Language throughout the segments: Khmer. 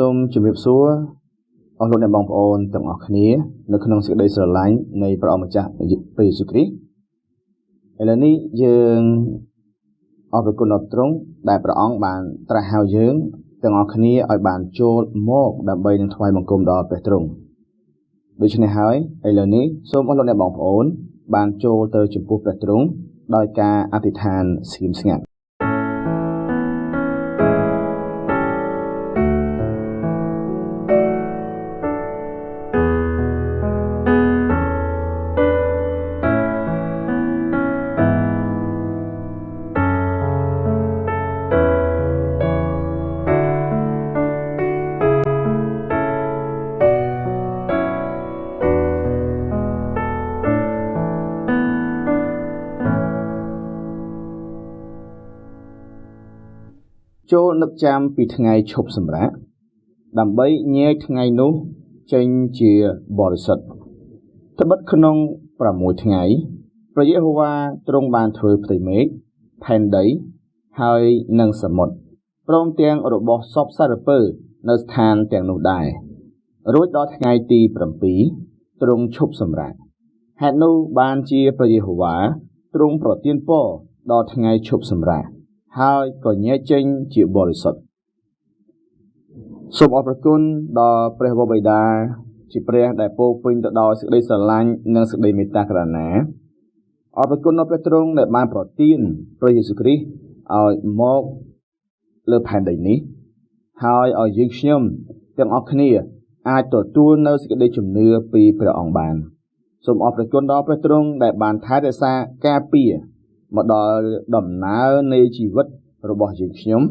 សូមជម្រាបសួរអស់លោកអ្នកបងប្អូនទាំងអស់គ្នានៅក្នុងសេចក្តីស្រឡាញ់នៃព្រះអង្គម្ចាស់ព្រះយេស៊ូវគ្រីស្ទឥឡូវនេះយើងអរគុណដល់ទ្រង់ដែលព្រះអង្គបានត្រាស់ហៅយើងទាំងអស់គ្នាឲ្យបានចូលមកដើម្បីនឹងថ្វាយបង្គំដល់ព្រះទ្រង់ដូច្នេះហើយឥឡូវនេះសូមអស់លោកអ្នកបងប្អូនបានចូលទៅចំពោះព្រះទ្រង់ដោយការអធិដ្ឋានស្ងៀមស្ងាត់ចូលនឹកចាំពីថ្ងៃឈប់សម្រាកដើម្បីញែកថ្ងៃនោះចេញជាបរិសុទ្ធត្បិតក្នុង6ថ្ងៃព្រះយេហូវ៉ាទ្រង់បានធ្វើផ្ទៃមេឃផែនដីហើយនិងសមុទ្រព្រមទាំងរបស់សពសារពើនៅស្ថានទាំងនោះដែររួចដល់ថ្ងៃទី7ទ្រង់ឈប់សម្រាកហេតុនោះបានជាព្រះយេហូវ៉ាទ្រង់ប្រទានពរដល់ថ្ងៃឈប់សម្រាកហើយក៏ញែកចេញជាបរិសុទ្ធសូមអរព្រគុណដល់ព្រះវរបិតាជាព្រះដែលពោរពេញទៅដោយសេចក្តីស្រឡាញ់និងសេចក្តីមេត្តាករុណាអរព្រគុណដល់ព្រះទ្រង់ដែលបានប្រទានព្រះយេស៊ូវគ្រីស្ទឲ្យមកលើផែនដីនេះហើយឲ្យយើងខ្ញុំទាំងអស់គ្នាអាចទទួលនៅសេចក្តីជំនឿពីព្រះអង្គបានសូមអរព្រគុណដល់ព្រះទ្រង់ដែលបានថែរក្សាការពារមកដល់ដំណើរនៃជីវិតរបស់យើងខ្ញុំ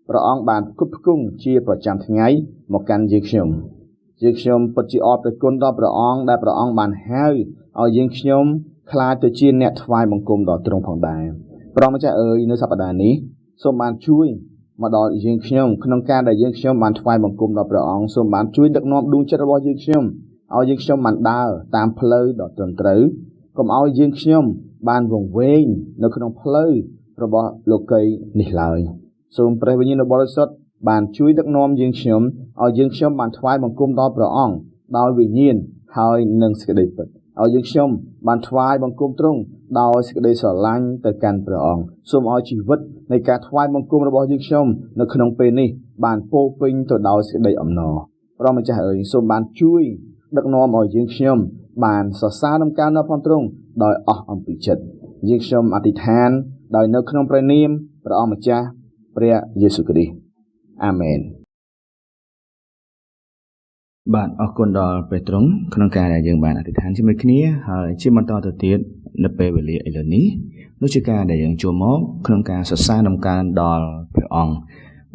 ព្រះអង្គបានផ្គត់ផ្គង់ជាប្រចាំថ្ងៃមកកាន់យើងខ្ញុំពិតជាអរព្រគុណដល់ព្រះអង្គដែលព្រះអង្គបានហៅឲ្យយើងខ្ញុំក្លាយទៅជាអ្នកថ្វាយបង្គំដល់ទ្រង់ផងដែរព្រះម្ចាស់អើយនៅសប្តាហ៍នេះសូមបានជួយមកដល់យើងខ្ញុំក្នុងការដែលយើងខ្ញុំបានថ្វាយបង្គំដល់ព្រះអង្គសូមបានជួយដឹកនាំដួងចិត្តរបស់យើងខ្ញុំឲ្យយើងខ្ញុំបានដើរតាមផ្លូវដ៏ត្រឹមត្រូវកុំឲ្យយើងខ្ញុំបានវង្វេងនៅក្នុងផ្លូវរបស់លោកីនេះឡើយសូមព្រះវិញ្ញាណបរិសុទ្ធបានជួយដឹកនាំយើងខ្ញុំឲ្យយើងខ្ញុំបានថ្វាយបង្គំដល់ព្រះអង្គដោយវិញ្ញាណហើយនឹងសេចក្តីពិតឲ្យយើងខ្ញុំបានថ្វាយបង្គំទ្រង់ដោយសេចក្តីស្រឡាញ់ទៅកាន់ព្រះអង្គសូមឲ្យជីវិតនៃការថ្វាយបង្គំរបស់យើងខ្ញុំនៅក្នុងពេលនេះបានពោរពេញទៅដោយសេចក្តីអំណរព្រះម្ចាស់អើយសូមបានជួយដឹកនាំឲ្យយើងខ្ញុំបានសរសើរនឹងការនៅផងទ្រង់ដោយអស់អំពីចិត្តយើងខ្ញុំអធិដ្ឋានដោយនៅក្នុងព្រះនាមព្រះអង្គម្ចាស់ព្រះយេស៊ូវគ្រីស្ទអាមែនបាទអរគុណដល់ព្រះទ្រង់ក្នុងការដែលយើងបានអធិដ្ឋានជាមួយគ្នាហើយជាបន្តទៅទៀតនៅពេលវេលាឥឡូវនេះនោះជាការដែលយើងចូលមកក្នុងការសរសើរនំកើដល់ព្រះអង្គ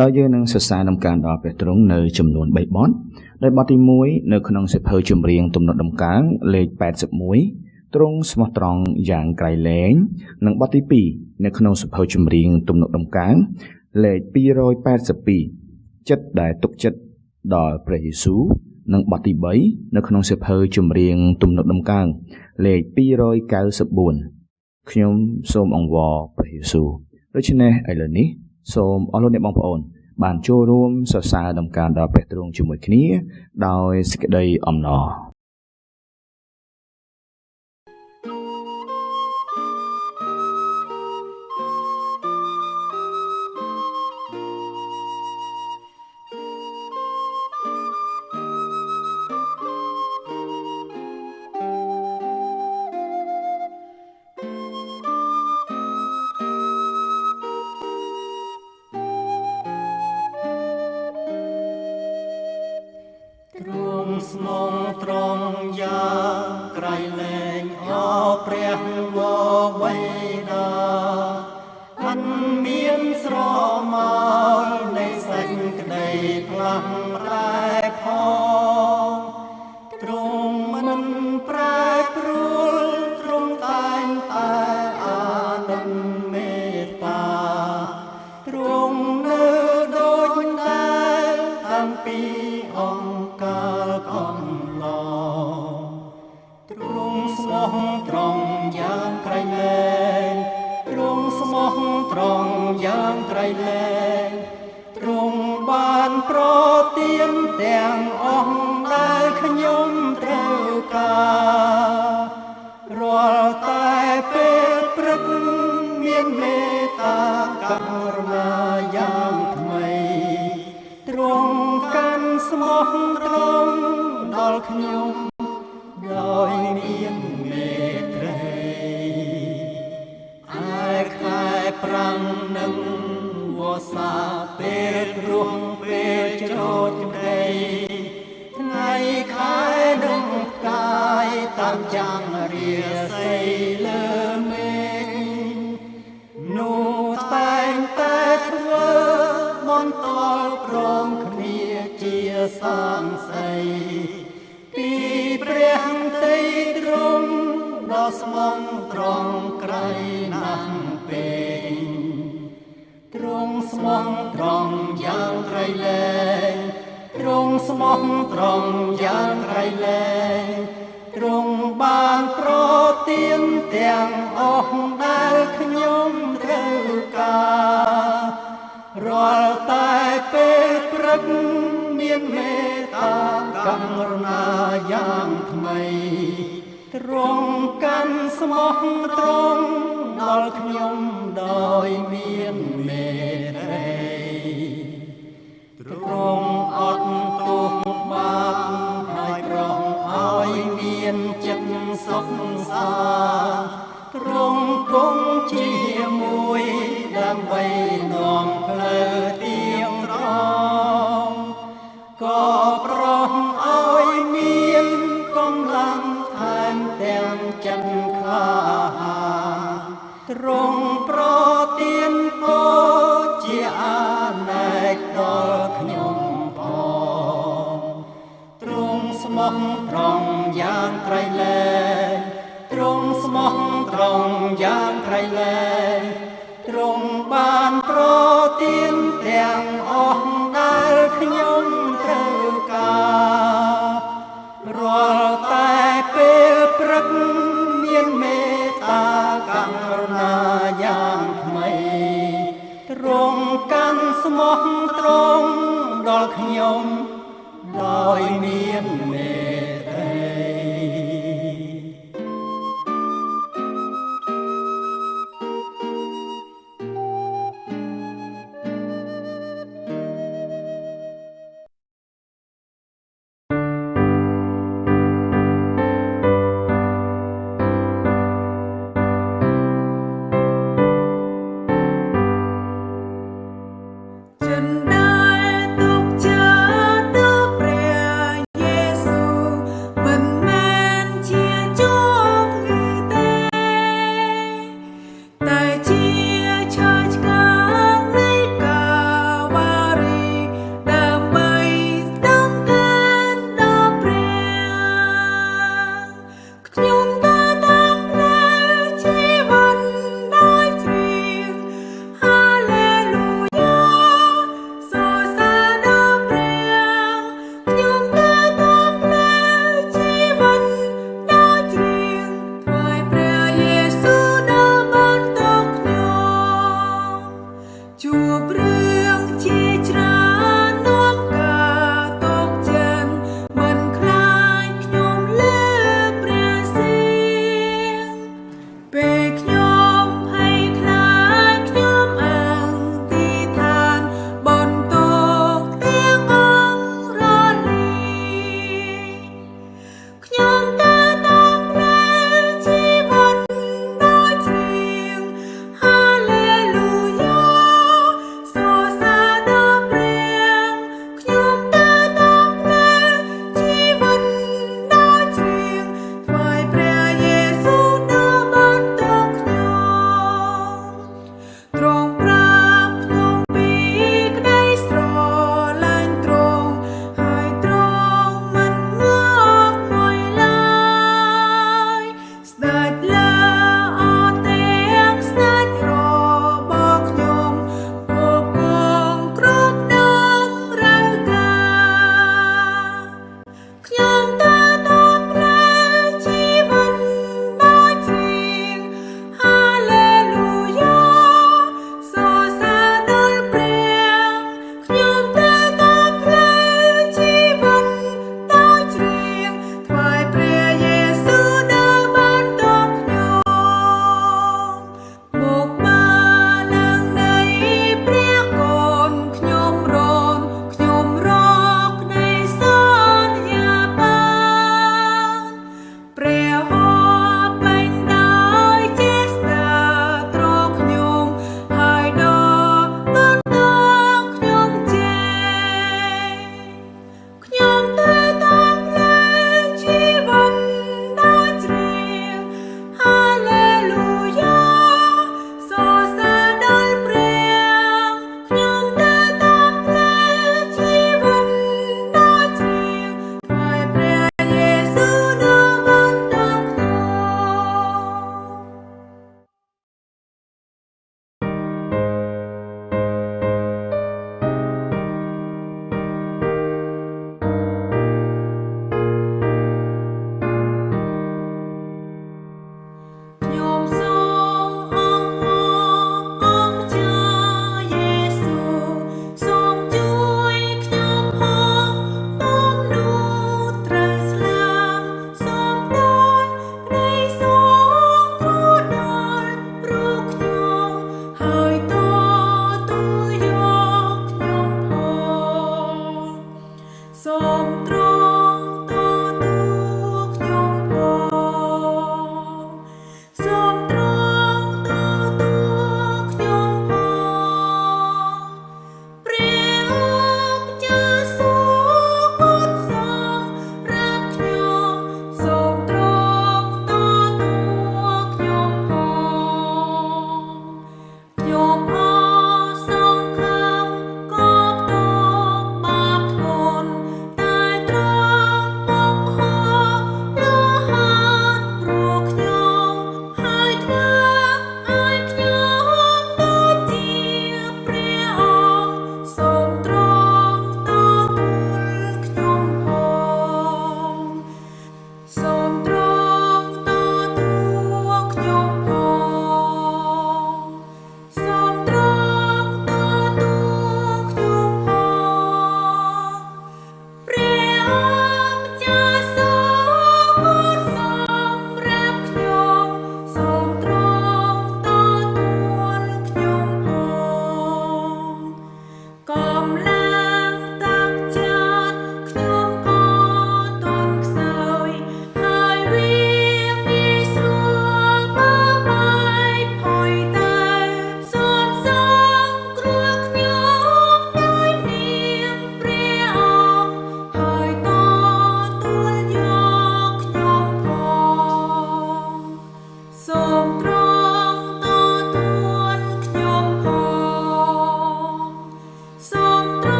ដោយយើងនឹងសរសើរនំកើដល់ព្រះទ្រង់នៅចំនួន3បទដោយបទទី1នៅក្នុងសៀវភៅចម្រៀងទំនុកដំកើងលេខ81ទ្រង់ស្មោះត្រង់យ៉ាងក្រៃលែងនិងបទទី2នៅក្នុងសៀវភៅចម្រៀងទំនុកដំកើងលេខ282ចិត្តដែលទុកចិត្តដល់ព្រះយេស៊ូវនិងបទទី3នៅក្នុងសៀវភៅចម្រៀងទំនុកដំកើងលេខ294ខ្ញុំសូមអង្វរព្រះយេស៊ូវដូច្នេះឥឡូវនេះសូមអស់លោកអ្នកបងប្អូនបានចូលរួមសរសើរដំណើរដល់ព្រះទ្រង់ជាមួយគ្នាដោយសេចក្តីអំណរស្មងត្រង់យ៉ាងក្រៃលែងអព្រះវរបិតាអនមានស្រមោលនៃសេចក្តីផ្លាំងតែផងទ្រង់មិនប្រែប្រួលទ្រង់តែងតែអាណិតមេត្តាទ្រង់នៅដូចដែលតាំងពីអង្គកាលកំឡោទ្រង់ស្មោះត្រង់យ៉ាងក្រៃលែងទ្រង់ស្មោះត្រង់យ៉ាងក្រៃលែងទ្រង់បានប្រទា ទានទាំងអស់ដែលខ្ញុំត្រូវការរាល់តែពេលព្រឹកមានមេត្តាករុណាយ៉ាងថ្មីទ្រង់កាន់ស្មោះត្រង់ដល់ខ្ញុំដោយមានមេត្រីឯខែប្រាំងនឹងវស្សាពេលរំពេលច្រូតក្ដីថ្ងៃខែនឹងផ្កាយតាមចាំងរាសីលើមេឃនោះតែងតែធ្វើបន្តព្រមគ្នាជាសាងសីពីព្រះតីទ្រង់ដ៏ស្មោះត្រង់ក្រៃណាស់ពេកទ្រង់ស្មោះត្រង់យ៉ាងក្រៃលែងទ្រង់ស្មោះត្រង់យ៉ាងក្រៃលែងទ្រង់បានប្រទានទាំងអស់ដែលខ្ញុំត្រូវការរាល់តែពេលព្រឹកមានមេត្តាករុណាយ៉ាងថ្មីទ្រង់កាន់ស្មោះត្រង់ដល់ខ្ញុំដោយមានមេត្រីទ្រង់អត់ទោសបាបហើយប្រោសឲ្យមានចិត្តសុខសាទ្រង់គង់ជាមួយដើម្បីនាំផ្លូវទៀងត្រង់ក៏ប្រោសឲ្យមានកម្លាំងថែមទាំងចិត្តក្លាហានទ្រង់ប្រទានពរជាអាណែកដល់ខ្ញុំផងទ្រង់ស្មោះត្រង់យ៉ាងក្រៃលែងទ្រង់ស្មោះត្រង់យ៉ាងក្រៃលែងទ្រង់បានប្រទានទាំងអស់ដែលខ្ញុំត្រូវការរាល់តែពេលព្រឹកមានមេត្តាករុណាយ៉ាងថ្មីទ្រង់កាន់ស្មោះត្រង់ដល់ខ្ញុំដោយមានមេត្រីចិនដែលទុកចាទើព្រះយេ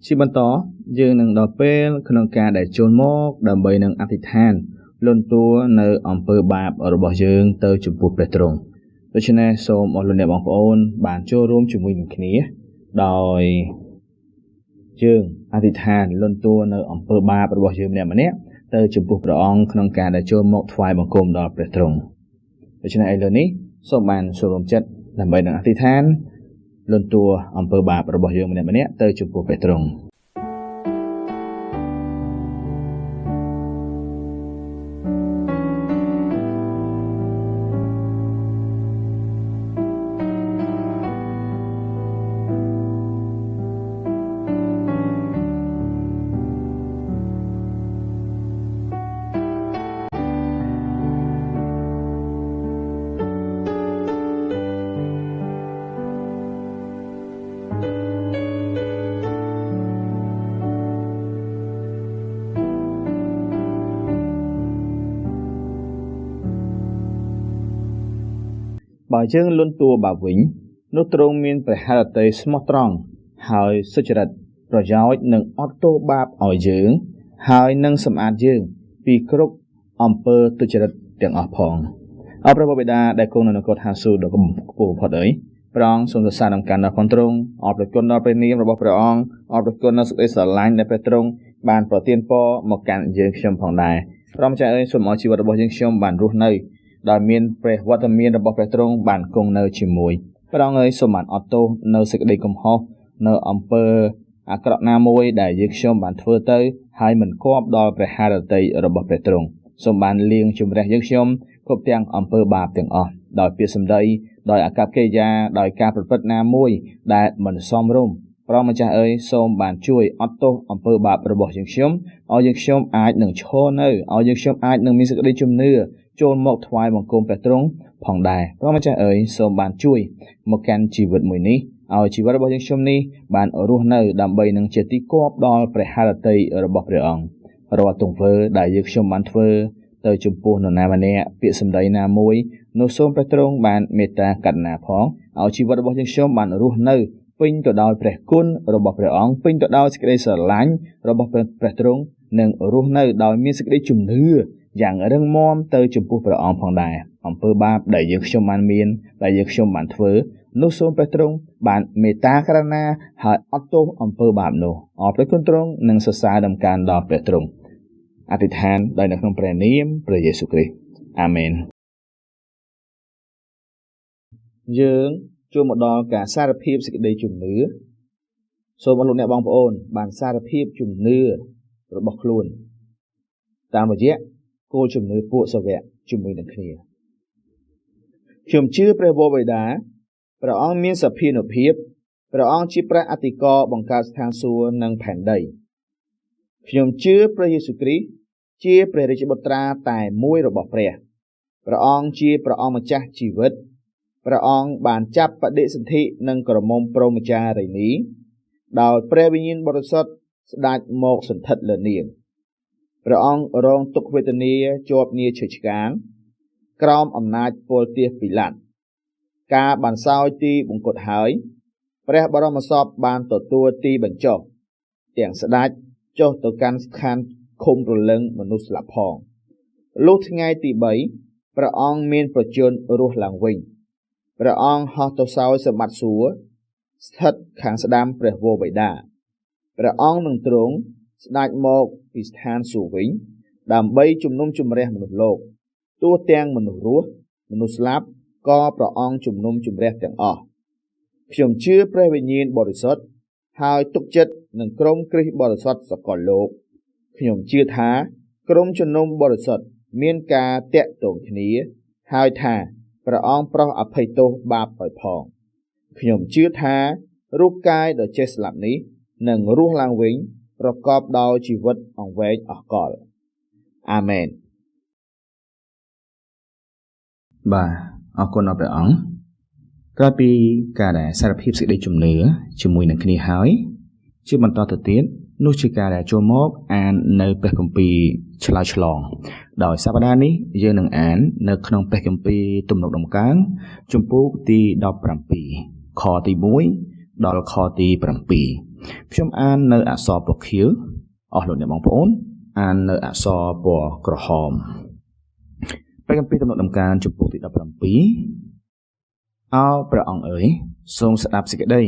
ជាបន្តយើងនឹងដល់ពេលក្នុងការដែលចូលមកដើម្បីនឹងអធិដ្ឋានលន់តួនៅអំពើបាបរបស់យើងទៅចំពោះព្រះទ្រង់ដូច្នេះសូមអរលោកអ្នកបងប្អូនបានចូលរួមជាមួយនឹងគ្នាដោយយើងអធិដ្ឋានលន់តួនៅអំពើបាបរបស់យើងម្នាក់ទៅចំពោះព្រះអង្គក្នុងការដែលចូលមកថ្វាយបង្គំដល់ព្រះទ្រង់ដូច្នេះឥឡូវនេះសូមបានចូលរួមចិត្តដើម្បីនឹងអធិដ្ឋានលន់តួអំពើបាបរបស់យើងម្នាក់ទៅចំពោះព្រះទ្រង់បើយើងលន់តួបាបវិញនោះទ្រង់មានព្រះハរតីស្មោះត្រង់ហើយសុចរិតប្រយោជន៍នឹងអត់ទោសបាបឲ្យយើងហើយនឹងសម្អាតយើងពីគ្រប់អំពើទុច្ចរិតទាំងអស់ផងអរព្រះបិតាដែលគង់នៅនគរឋានសួគ៌ដ៏ខ្ពស់បំផុតអើយព្រះអង្គសូមសរសើរនំកាន់ដល់ផងទ្រង់អរព្រះគុណដល់ព្រះនាមរបស់ព្រះអង្គអរព្រះគុណដល់សេចក្តីស្រឡាញ់ដែលព្រះទ្រង់បានប្រទានពរមកកាន់យើងខ្ញុំផងដែរព្រះម្ចាស់អើយសូមឲ្យជីវិតរបស់យើងខ្ញុំបានរស់នៅដោយមានព្រះវត្តមានរបស់ព្រះទ្រង់បានគង់នៅជាមួយព្រះអង្គអើយសូមបានអត់ទោសនៅសេចក្តីកំហុសនៅអំពើអាក្រក់ណាមួយដែលយើងខ្ញុំបានធ្វើទៅហើយមិនគប់ដល់ព្រះハរតីរបស់ព្រះទ្រង់សូមបានលាងជម្រះយើងខ្ញុំគ្រប់ទាំងអំពើបាបទាំងអស់ដោយពាក្យសម្ដីដោយអាកប្បកិរិយាដោយការប្រព្រឹត្តណាមួយដែលមិនសមរម្យព្រះម្ចាស់អើយសូមបានជួយអត់ទោសអំពើបាបរបស់យើងខ្ញុំឲ្យយើងខ្ញុំអាចនឹងឈរនៅឲ្យយើងខ្ញុំអាចនឹងមានសេចក្តីជំនឿចូលមកថ្វាយបង្គំព្រះទ្រង់ផងដែរព្រះម្ចាស់អើយសូមបានជួយមកកាន់ជីវិតមួយនេះឲ្យជីវិតរបស់យើងខ្ញុំនេះបានរស់នៅដើម្បីនឹងជាទីគប់ដល់ព្រះハរតីរបស់ព្រះអង្គរាល់ទង្វើដែលយើងខ្ញុំបានធ្វើទៅចំពោះនរណាម្នាក់ពាក្យសម្ដីណាមួយនោះសូមព្រះទ្រង់បានមេត្តាករុណាផងឲ្យជីវិតរបស់យើងខ្ញុំបានរស់នៅពេញទៅដោយព្រះគុណរបស់ព្រះអង្គពេញទៅដោយសេចក្តីស្រឡាញ់របស់ព្រះទ្រង់និងរស់នៅដោយមានសេចក្តីជំនឿយ៉ាងរឹងមាំទៅចំពោះព្រះអង្គផងដែរអំពើបាបដែលយើងខ្ញុំបានមានដែលយើងខ្ញុំបានធ្វើនោះសូមព្រះទ្រង់បានមេត្តាករុណាហើយអត់ទោសអំពើបាបនោះអរព្រះគុណទ្រង់និងសរសើរដំណការដល់ព្រះទ្រង់អធិដ្ឋានដោយនៅក្នុងព្រះនាមព្រះយេស៊ូវគ្រីស្ទអាមែនយើងចូលមកដល់ការសារភាពសេចក្តីជំនឿសូមអរលោកអ្នកបងប្អូនបានសារភាពជំនឿរបស់ខ្លួនតាមរយៈគោលជំនឿពួកសាវកជាមួយនឹងគ្នាខ្ញុំជឿព្រះវរបិតាព្រះអង្គមានសភានុភាពព្រះអង្គជាព្រះអធិការបង្កើតស្ថានសួគ៌និងផែនដីខ្ញុំជឿព្រះយេស៊ូវគ្រីស្ទជាព្រះរាជបុត្រាតែមួយរបស់ព្រះព្រះអង្គជាព្រះអង្គម្ចាស់ជីវិតព្រះអង្គបានចាប់បដិសន្ធិនឹងក្រមុំព្រហ្មចារីនីដោយព្រះវិញ្ញាណបរិសុទ្ធស្ដេចមកសន្ធិដ្ឋលើនាងព្រះអង្គរងទុក្ខវេទនាជាប់ងារឈើឆ្កាងក្រោមអំណាចពលទាសពីឡាត់ការបានសោយទីបង្គត់ហើយព្រះបរមសពបានទទួលទីបញ្ចុះទាំងស្ដេចចុះទៅកាន់ស្ថានឃុំរលឹងមនុស្សស្លាប់ផងលុះថ្ងៃទី3ព្រះអង្គមានប្រជញ្ញរស់ឡើងវិញព្រះអង្គហោះទៅសោយសម្បត្តិសួគ៌ស្ថិតខាងស្ដាំព្រះវរបិតាព្រះអង្គនឹងទ្រង់ស្ដេចមកពីស្ថានសួគ៌វិញដើម្បីជំនុំជម្រះមនុស្សលោកទោះទាំងមនុស្សរស់មនុស្សស្លាប់ក៏ព្រះអង្គជំនុំជម្រះទាំងអស់ខ្ញុំជឿព្រះវិញ្ញាណបរិសុទ្ធហើយទុកចិត្តនឹងក្រុមគ្រីស្ទបរិសុទ្ធសកលលោកខ្ញុំជឿថាក្រុមជំនុំបរិសុទ្ធមានការតាក់ទងគ្នាហើយថាព្រះអង្គប្រោសអភ័យទោសបាបឲ្យផងខ្ញុំជឿថារូបកាយដ៏ចេះស្លាប់នេះនឹងរស់ឡើងវិញប្រកបដោយជីវិតអង្វែងអស់កលអាមែនបាទអរគុណដល់ព្រះអង្គក្រោយពីការដែលសារភាពសេចក្តីជំនឿជាមួយនឹងគ្នាហើយជាបន្តទៅទៀតនោះជាការដែលចូលមកអាននៅព្រះគម្ពីរឆ្លើយឆ្លងដោយសប្តាហ៍នេះយើងនឹងអាននៅក្នុងព្រះគម្ពីរទំនុកដំកើងជំពូកទី17ខទី1ដល់ខទី7 ខ្ញុំអាននៅអក្សរពណ៌ខៀវអស់លោកអ្នកបងប្អូនអាននៅអក្សរពណ៌ក្រហមព្រះគម្ពីរទំនុកដំណើរជំពូកទី17អោព្រះអង្គអើយសូមស្ដាប់សេចក្តី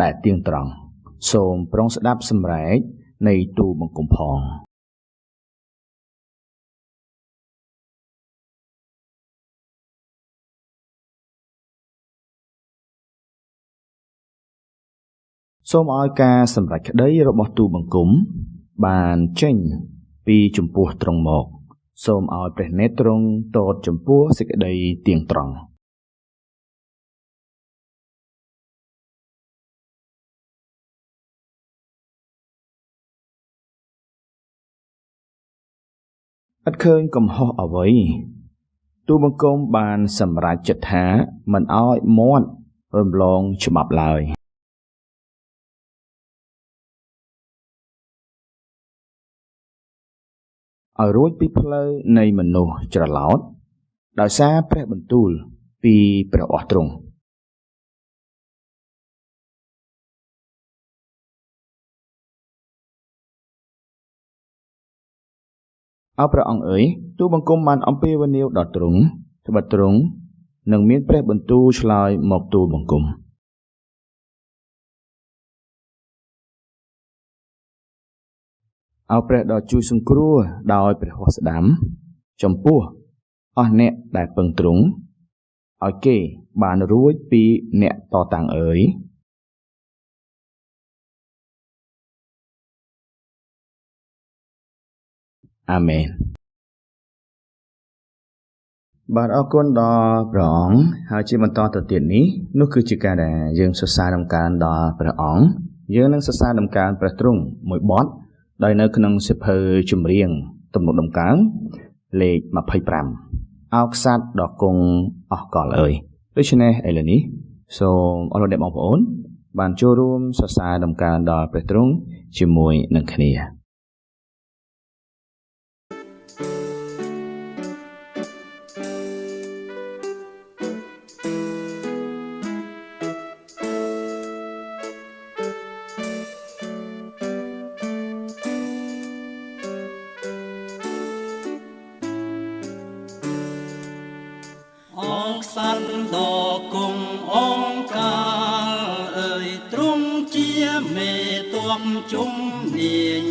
ដែលទៀងត្រង់សូមប្រុងស្ដាប់សម្រែកនៃទូលបង្គំផងសូមឲ្យការសម្រេចក្តីរបស់ទូលបង្គំបានចេញពីចំពោះទ្រង់មកសូមឲ្យព្រះនេត្រទ្រង់តតចំពោះសេចក្តីទៀងត្រង់ឥតឃើញកំហុសអ្វីទូលបង្គំបានសម្រេចចិត្តថាមិនឲ្យមាត់រំលងច្បាប់ឡើយឲ្យរួចពីផ្លូវនៃមនុស្សច្រឡោតដោយសារព្រះបន្ទូលពីព្រះអស់ទ្រង់អោព្រះអង្គអើយទូលបង្គំបានអំពាវនាវដល់ទ្រង់ត្បិតទ្រង់នឹងមានព្រះបន្ទូលឆ្លើយមកទូលបង្គំអោព្រះដ៏ជួយសង្គ្រោះដោយព្រះហស្តស្ដាំចំពោះអស់អ្នកដែលពឹងទ្រង់ឲ្យគេបានរួចពីអ្នកតតាំងអើយអាមែនបាទអរគុណដល់ព្រះអង្គហើយជាបន្តទៅទៀតនេះនោះគឺជាការដែលយើងសរសើរដំណើរដល់ព្រះអង្គយើងនឹងសរសើរដំណើរព្រះទ្រង់មួយបទដោយនៅក្នុងសៀវភៅចម្រៀងទំនុកដំណើរលេខ25អោក្សត្រដ៏គង់អស់កលអើយដូច្នេះឥឡូវនេះសូមអរលោកអ្នកបងប្អូនបានចូលរួមសរសើរដំណើរដល់ព្រះទ្រង់ជាមួយនឹងគ្នាសន្តិដ៏គង់អង្ការអើយទ្រង់ជាមេទ័ពជំនាញ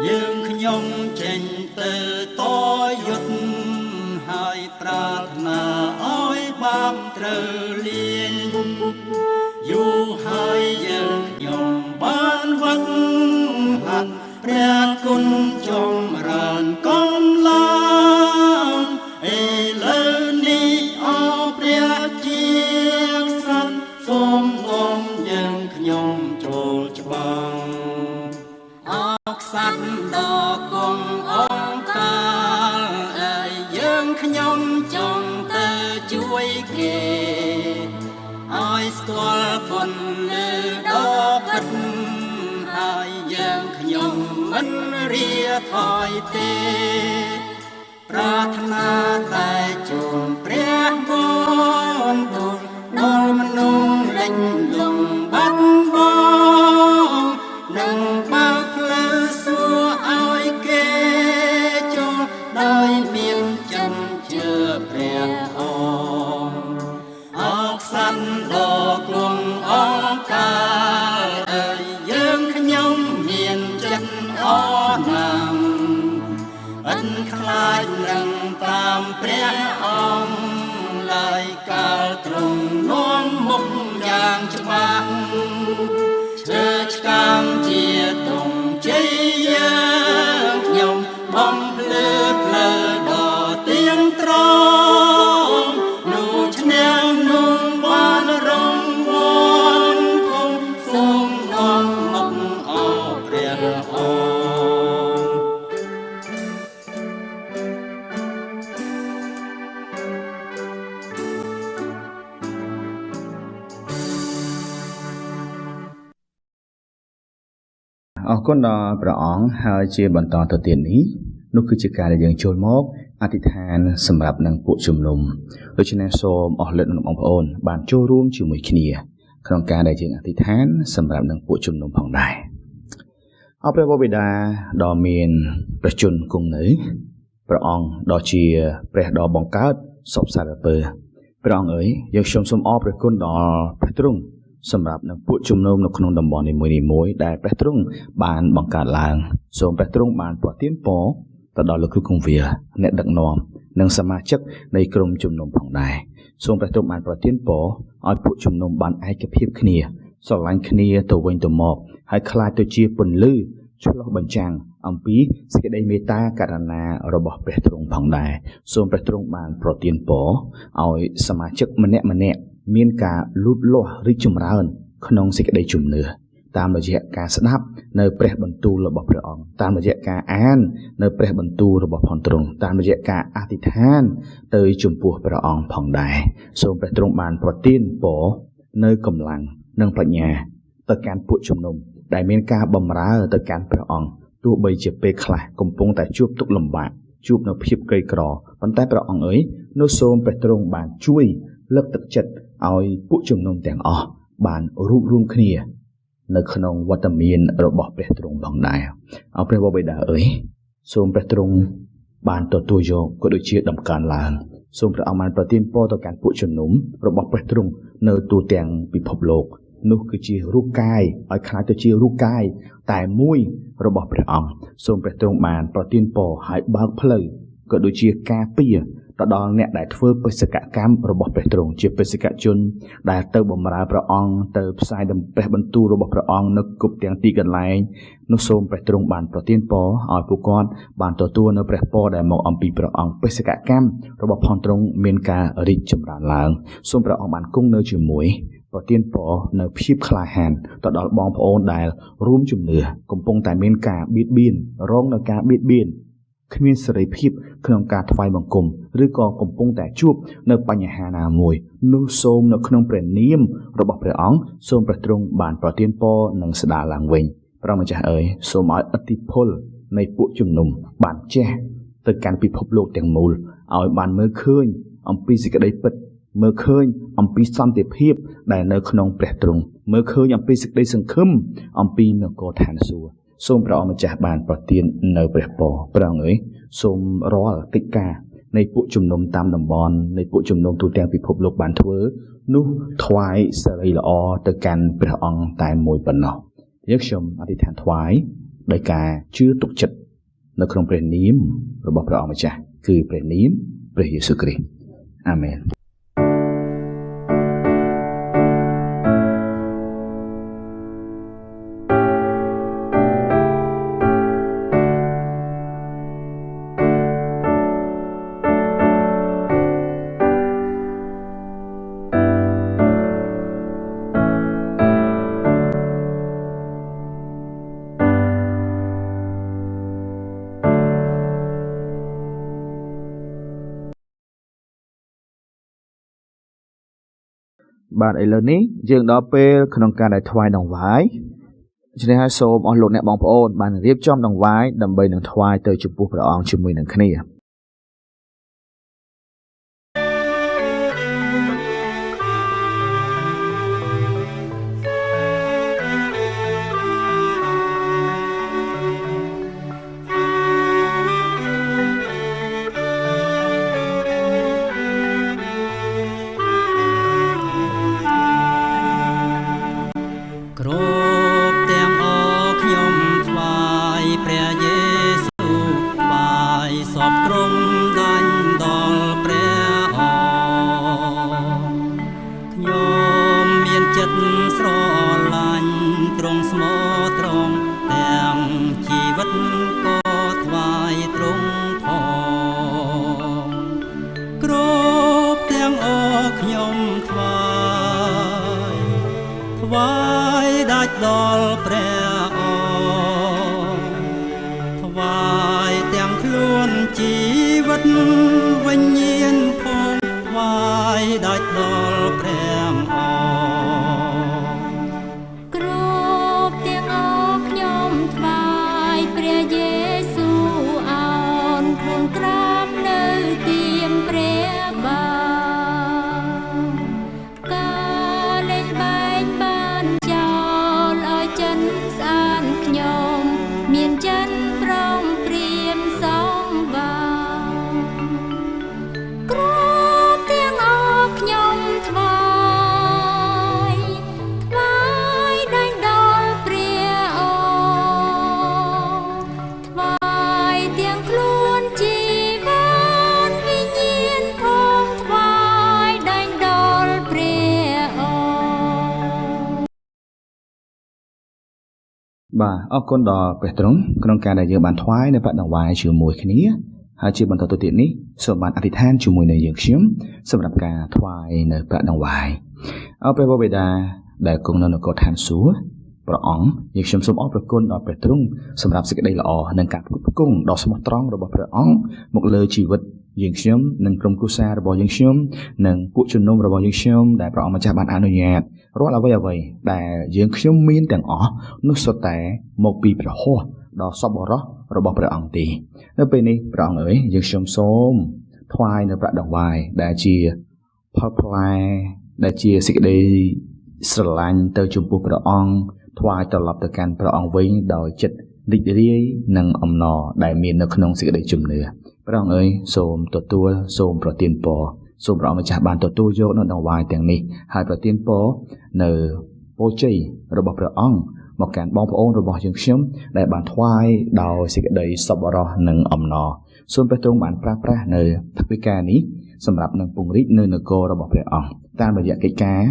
យើងខ្ញុំចេញទៅតយុទ្ធហើយប្រាថ្នាឲ្យបានត្រូវលៀនយូរហើយយើងខ្ញុំបានវឹកហាត់ព្រះគុណចម្រើនកំឡើងឥឡូវនេះអោព្រះជាក្សត្រសូមនាំយើងខ្ញុំចូលច្បាំងអោក្សត្រដ៏គង់អង្ការអើយយើងខ្ញុំចង់ទៅជួយគេឲ្យស្គាល់គុណលើដ៏ពិតហើយយើងខ្ញុំមិនរាថយទេប្រាថ្នាតែជួនព្រះបនទូលដល់មនុស្សលេចលំបាត់បងនឹងបើកផ្លូវសួរឲ្យគេចូលដោយមានចិនជឿព្រះអង្គអោក្សត្រដ៏គង់អង្ការអើយយើងខ្ញុំមានចិត្តអរណាស់ឥតខ្លាចនឹងតាមព្រះអង្គឡើយកាលទ្រង់នាំមុខយ៉ាងច្បាស់ឈើឆ្កាងជាទង់ជ័យយើងខ្ញុំបំភ្លឺផ្លូវដ៏ទៀងត្រង់នោះឈ្នះនោះបានរង្វាន់ធំសូមនាំមុខអរព្រះអង្គអរគុណដល់ព្រះអង្គហើយជាបន្តទៅទៀតនេះនោះគឺជាការដែលយើងចូលមកអធិដ្ឋានសម្រាប់នឹងពួកជំនុំដូច្នេះសូមអស់លទ្ធនឹងបងប្អូនបានចូលរួមជាមួយគ្នា ក្នុងការដែលយើងអធិដ្ឋានសម្រាប់នឹងពួកជំនុំផងដែរអរព្រះបិតាដ៏មានព្រះជន្មគង់នៅព្រះអង្គដ៏ជាព្រះដ៏បង្កើតសពសារពើព្រះអង្គអើយយើងសូមអរព្រះគុណដល់ព្រះទ្រង់សម្រាប់នឹងពួកជំនុំនៅក្នុងតំបន់នីមួយៗដែលព្រះទ្រង់បានបង្កើតឡើងសូមព្រះទ្រង់បានប្រទានពរទៅដល់លោកគ្រូគង្វាលអ្នកដឹកនាំនិងសមាជិកនៃក្រុមជំនុំផងដែរសូមព្រះទ្រង់បានប្រទានពរឲ្យពួកជំនុំបានឯកភាពគ្នាស្រឡាញ់គ្នាទៅវិញទៅមកហើយខ្លាចទៅជាពន្លឺឆ្លុះបញ្ចាំងអំពីសេចក្តីមេត្តាករុណារបស់ព្រះទ្រង់ផងដែរសូមព្រះទ្រង់បានប្រទានពរឲ្យសមាជិកម្នាក់ៗមានការលូតលាស់រីកចម្រើនក្នុងសេចក្តីជំនឿតាមរយៈការស្ដាប់នៅព្រះបន្ទូលរបស់ព្រះអង្គតាមរយៈការអាននៅព្រះបន្ទូលរបស់ផងទ្រង់តាមរយៈការអធិដ្ឋានទៅចំពោះព្រះអង្គផងដែរសូមព្រះទ្រង់បានប្រទានពរនៅកម្លាំងនិងប្រាជ្ញាទៅកាន់ពួកជំនុំដែលមានការបម្រើទៅកាន់ព្រះអង្គទោះបីជាពេលខ្លះកំពុងតែជួបទុក្ខលំបាកជួបនៅភាពក្រីក្រប៉ុន្តែព្រះអង្គអើយនោះសូមព្រះទ្រង់បានជួយលើកទឹកចិត្តឲ្យពួកជំនុំទាំងអស់បានរួបរวมគ្នានៅក្នុងវត្តមានរបស់ព្រះទ្រង់ផងដែរអរព្រះបិតាអើយសូមព្រះទ្រង់បានទទួលយកក៏ដូចជាដំកើងឡើងសូមព្រះអង្គបានប្រទានពរទៅកាន់ពួកជំនុំរបស់ព្រះទ្រង់នៅទូទាំងពិភពលោកនោះគឺជារូបកាយឲ្យខ្លាចទៅជារូបកាយតែមួយរបស់ព្រះអង្គសូមព្រះទ្រង់បានប្រទានពរឲ្យបើកផ្លូវក៏ដូចជាការពារទៅដល់អ្នកដែលធ្វើបេសកកម្មរបស់ព្រះទ្រង់ជាបេសកជនដែលទៅបម្រើព្រះអង្គទៅផ្សាយព្រះបន្ទូលរបស់ព្រះអង្គនៅគ្រប់ទាំងទីកន្លែងនោះសូមព្រះទ្រង់បានប្រទានពរឲ្យពួកគាត់បានទទួលនៅព្រះពរដែលមកអំពីព្រះអង្គបេសកកម្មរបស់ផងទ្រង់មានការរីកចម្រើនឡើងសូមព្រះអង្គបានគង់នៅជាមួយប្រទានពរនៅភាពក្លាហានទៅដល់បងប្អូនដែលរួមជំនឿកំពុងតែមានការបៀតបៀនរងនៅការបៀតបៀនគ្មានសេរីភាពក្នុងការថ្វាយបង្គំឬក៏កំពុងតែជួបនៅបញ្ហាណាមួយនោះសូមនៅក្នុងព្រះនាមរបស់ព្រះអង្គសូមព្រះទ្រង់បានប្រទានពរនិងស្ដារឡើងវិញព្រះម្ចាស់អើយសូមឲ្យឥទ្ធិពលនៃពួកជំនុំបានជះទៅកាន់ពិភពលោកទាំងមូលឲ្យបានមើលឃើញអំពីសេចក្តីពិតមើលឃើញអំពីសន្តិភាពដែលនៅក្នុងព្រះទ្រង់មើលឃើញអំពីសេចក្តីសង្ឃឹមអំពីនគរឋានសួគ៌សូមព្រះអង្គម្ចាស់បានប្រទាននៅព្រះពរព្រះអង្គអើយសូមរាល់កិច្ចការនៃពួកជំនុំតាមតំបន់នៃពួកជំនុំទូទាំងពិភពលោកបានធ្វើនោះថ្វាយសិរីល្អទៅកាន់ព្រះអង្គតែមួយប៉ុណ្ណោះយើងខ្ញុំអធិដ្ឋានថ្វាយដោយការជឿទុកចិត្តនៅក្នុងព្រះនាមរបស់ព្រះអង្គម្ចាស់គឺព្រះនាមព្រះយេស៊ូវគ្រីស្ទអាមែនបាទឥឡូវនេះយើងដល់ពេលក្នុងការដែលថ្វាយដង្វាយដូច្នេះហើយសូមអស់លោកអ្នកបងប្អូនបានរៀបចំដង្វាយដើម្បីនឹងថ្វាយទៅចំពោះព្រះអង្គជាមួយនឹងគ្នាដល់ព្រះអង្គថ្វាយទាំងខ្លួនជីវិតវិញ្ញាណផងថ្វាយដាច់ដល់ព្រះអង្គគ្រប់ទាំងអស់ខ្ញុំថ្វាយព្រះយេស៊ូវអោនខ្លួនក្រាបនៅទៀមព្រះបាទការលែងបែក បាទអរគុណដល់ព្រះទ្រង់ក្នុងការដែលយើងបានថ្វាយនៅបដង្វាយជាមួយគ្នាហើយជាបន្តទៅទៀតនេះសូមបានអធិដ្ឋានជាមួយនឹងយើងខ្ញុំសម្រាប់ការថ្វាយនៅបដង្វាយអរព្រះបិតាដែលគង់នៅនគរឋានសួគ៌ព្រះអង្គយើងខ្ញុំសូមអរព្រគុណដល់ព្រះទ្រង់សម្រាប់សេចក្តីល្អនិងការផ្គង់ដ៏ស្មោះត្រង់របស់ព្រះអង្គមកលើជីវិតយើងខ្ញុំនិងក្រុមគ្រួសាររបស់យើងខ្ញុំនិងពួកជំនុំរបស់យើងខ្ញុំដែលព្រះអង្គម្ចាស់បានអនុញ្ញាតរាល់អ្វីដែលយើងខ្ញុំមានទាំងអស់នោះសុទ្ធតែមកពីព្រះហស្ថដ៏សប្បុរសរបស់ព្រះអង្គទេនៅពេលនេះព្រះអង្គអើយយើងខ្ញុំសូមថ្វាយនៅប្រាក់ដង្វាយដែលជាផលផ្លែដែលជាសេចក្តីស្រឡាញ់ទៅចំពោះព្រះអង្គថ្វាយត្រឡប់ទៅកាន់ព្រះអង្គវិញដោយចិត្តរីករាយនិងអំណរដែលមាននៅក្នុងសេចក្តីជំនឿព្រះអង្គអើយសូមទទួលសូមប្រទានពរសូមព្រះអង្គម្ចាស់បានទទួលយកនៅដង្វាយទាំងនេះហើយប្រទានពរនៅពរជ័យរបស់ព្រះអង្គមកកាន់បងប្អូនរបស់យើងខ្ញុំដែលបានថ្វាយដោយសេចក្តីសប្បុរសនិងអំណរសូមព្រះទ្រង់បានប្រាស្រ័យនៅថវិកានេះសម្រាប់នឹងពង្រីកនៅនគររបស់ព្រះអង្គតាមរយៈកិច្ចការ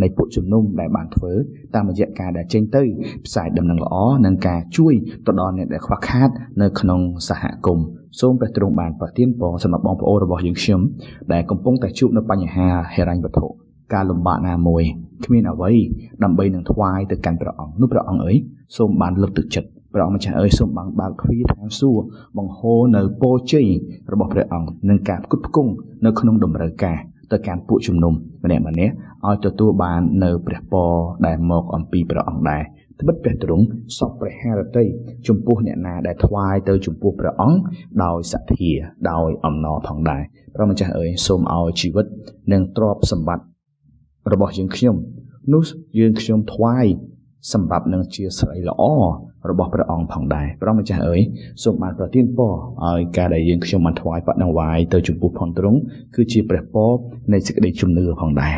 នៃពួកជំនុំដែលបានធ្វើតាមរយៈការដែលចេញទៅផ្សាយដំណឹងល្អនិងការជួយទៅដល់អ្នកដែលខ្វះខាតនៅក្នុងសហគមន៍សូមព្រះទ្រង់បានប្រទានពរសម្រាប់បងប្អូនរបស់យើងខ្ញុំដែលកំពុងតែជួបនៅបញ្ហាហិរញ្ញវត្ថុការលំបាកណាមួយគ្មានអ្វីដើម្បីនឹងថ្វាយទៅកាន់ព្រះអង្គនោះព្រះអង្គអើយសូមបានលើកទឹកចិត្តព្រះអង្គម្ចាស់អើយសូមបានបើកទ្វារឋានសួគ៌បង្ហូរនៅពរជ័យរបស់ព្រះអង្គនិងការផ្គត់ផ្គង់នៅក្នុងតម្រូវការទៅកាន់ពួកជំនុំម្នាក់ឲ្យទទួលបាននៅព្រះពរដែលមកអំពីព្រះអង្គដែរត្បិតព្រះទ្រង់សពព្រះハរតីចំពោះអ្នកណាដែលថ្វាយទៅចំពោះព្រះអង្គដោយសទ្ធាដោយអំណរផងដែរព្រះម្ចាស់អើយសូមឲ្យជីវិតនិងទ្រព្យសម្បត្តិរបស់យើងខ្ញុំនោះយើងខ្ញុំថ្វាយសម្រាប់នឹងជាស្រីល្អរបស់ព្រះអង្គផងដែរព្រះម្ចាស់អើយសូមបានប្រទានពរឲ្យការដែលយើងខ្ញុំបានថ្វាយបដង្វាយទៅចំពោះផងទ្រង់គឺជាព្រះពរនៃសេចក្តីជំនឿផងដែរ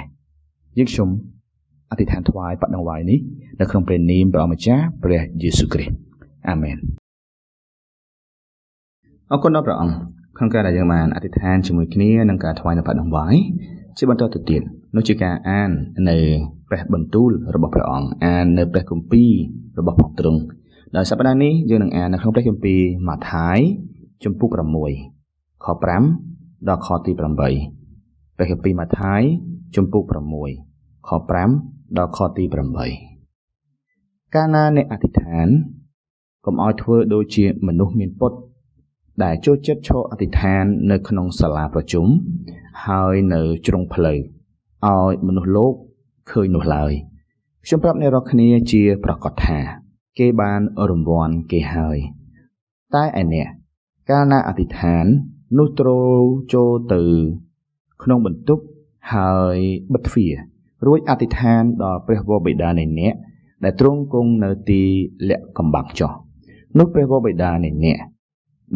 យើងខ្ញុំអធិដ្ឋានថ្វាយបដង្វាយនេះនៅក្នុងព្រះនាមព្រះម្ចាស់ព្រះយេស៊ូវគ្រីស្ទអាមែនអរគុណដល់ព្រះអង្គក្នុងការដែលយើងបានអធិដ្ឋានជាមួយគ្នានឹងការថ្វាយនៅបដង្វាយជាបន្តទៅទៀតនោះជាការអាននៅព្រះបន្ទូលរបស់ព្រះអង្គអាននៅព្រះគម្ពីររបស់ផងទ្រង់ដោយសប្តាហ៍នេះយើងនឹងអាននៅក្នុងព្រះគម្ពីរម៉ាថាយជំពូក6ខ5ដល់ខទី8ព្រះគម្ពីរម៉ាថាយជំពូក6ខ5ដល់ខទី8កាលណាអ្នកអធិដ្ឋានកុំឲ្យធ្វើដូចជាមនុស្សមានពុតដែលចូលចិត្តឈរអធិដ្ឋាននៅក្នុងសាលាប្រជុំហើយនៅជ្រុងផ្លូវឲ្យមនុស្សលោកឃើញនោះឡើយខ្ញុំប្រាប់អ្នករាល់គ្នាជាប្រកាសថាគេបានរង្វាន់គេហើយតែឯអ្នកកាលណាអធិដ្ឋាននោះត្រូវចូលទៅក្នុងបន្ទប់ហើយបិទទ្វាររួចអធិដ្ឋានដល់ព្រះវរបិតានៃអ្នកដែលទ្រង់គង់នៅទីលាក់កំបាំងចុះនោះព្រះវរបិតានៃអ្នក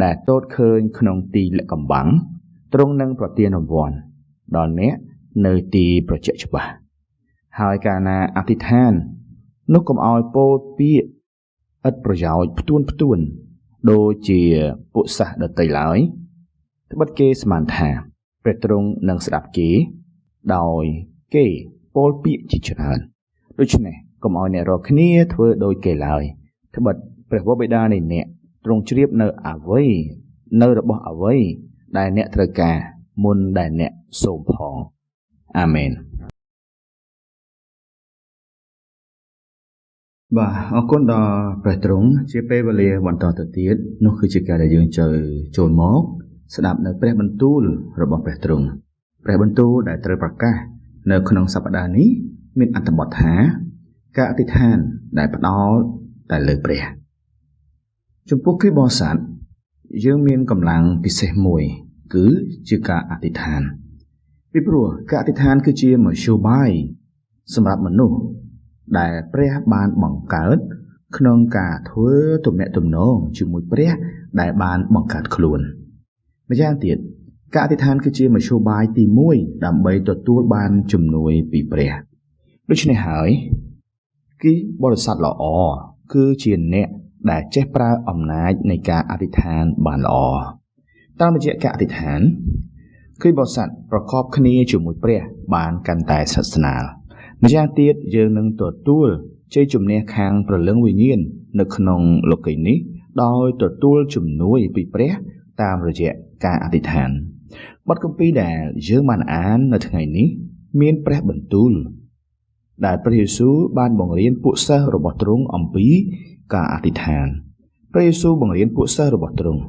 ដែលទតឃើញក្នុងទីលាក់កំបាំងទ្រង់នឹងប្រទានរង្វាន់ដល់អ្នកនៅទីប្រជែកច្បាស់ហើយកាលណាអធិដ្ឋាននោះកុំឲ្យពោលពាក្យឥតប្រយោជន៍ផ្ទួនដូចជាពួកសាសដតីឡើយត្បិតគេស្មានថាព្រះទ្រង់នឹងស្ដាប់គេដោយគេពោលពាក្យជាច្រើនដូច្នេះកុំឲ្យអ្នករាល់គ្នាធ្វើដូចគេឡើយត្បិតព្រះវរបិតានៃអ្នកទ្រង់ជ្រាបនៅរបស់អ្វីដែលអ្នកត្រូវការមុនដែលអ្នកសូមផងអាមែនបាទអរគុណដល់ព្រះទ្រង់ជាពេលវេលាបន្តទៅទៀតនោះគឺជាការដែលយើងចូលមកស្ដាប់នៅព្រះបន្ទូលរបស់ព្រះទ្រង់ព្រះបន្ទូលដែលត្រូវប្រកាសនៅក្នុងសប្តាហ៍នេះមានអត្ថបទថាការអធិដ្ឋានដែលផ្ដោតតែលើព្រះចំពោះគ្រីស្ទបរិស័ទយើងមានកម្លាំងពិសេសមួយគឺជាការអធិដ្ឋានពីព្រោះការអធិដ្ឋានគឺជាមធ្យោបាយសម្រាប់មនុស្សដែលព្រះបានបង្កើតក្នុងការធ្វើទំនាក់ទំនងជាមួយព្រះដែលបានបង្កើតខ្លួនម្យ៉ាងទៀតការអធិដ្ឋានគឺជាមធ្យោបាយទី1ដើម្បីទទួលបានជំនួយពីព្រះដូច្នេះហើយគឺបរិស័ទល្អគឺជាអ្នកដែលចេះប្រើអំណាចនៃការអធិដ្ឋានបានល្អតាមរយៈការអធិដ្ឋានគឺបរិស័ទប្រកបគ្នាជាមួយព្រះបានកាន់តែស្និទ្ធស្នាលម្យ៉ាងទៀតយើងនឹងទទួល ជ័យជំនះខាងព្រលឹងវិញ្ញាណនៅក្នុងលោកីយ៍នេះដោយទទួលជំនួយពីព្រះតាមរយៈការអធិដ្ឋានបទគម្ពីរដែលយើងបានអាននៅថ្ងៃនេះមានព្រះបន្ទូលដែលព្រះយេស៊ូវបានបង្រៀនពួកសិស្សរបស់ទ្រង់អំពីការអធិដ្ឋានព្រះយេស៊ូវបង្រៀនពួកសិស្សរបស់ទ្រង់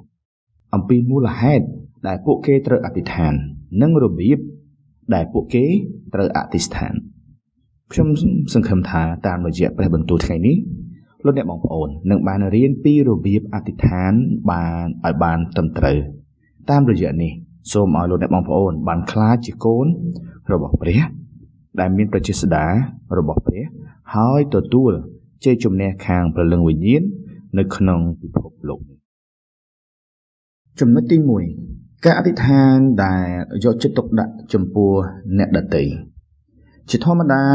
អំពីមូលហេតុដែលពួកគេត្រូវអធិដ្ឋាននិងរបៀបដែលពួកគេត្រូវអធិស្ឋានខ្ញុំសង្ឃឹមថាតាមរយៈព្រះបន្ទូលថ្ងៃនេះលោកអ្នកបងប្អូននឹងបានរៀនពីរបៀបអធិដ្ឋានបានត្រឹមត្រូវតាមរយៈនេះសូមឲ្យលោកអ្នកបងប្អូនបានក្លាយជាកូនរបស់ព្រះដែលមានព្រះចេស្តារបស់ព្រះហើយទទួលជ័យជំនះខាងព្រលឹងវិញ្ញាណនៅក្នុងពិភពលោកនេះចំណុចទី1ការអធិដ្ឋានដែលយកចិត្តទុកដាក់ចំពោះអ្នកដទៃជាធម្មតា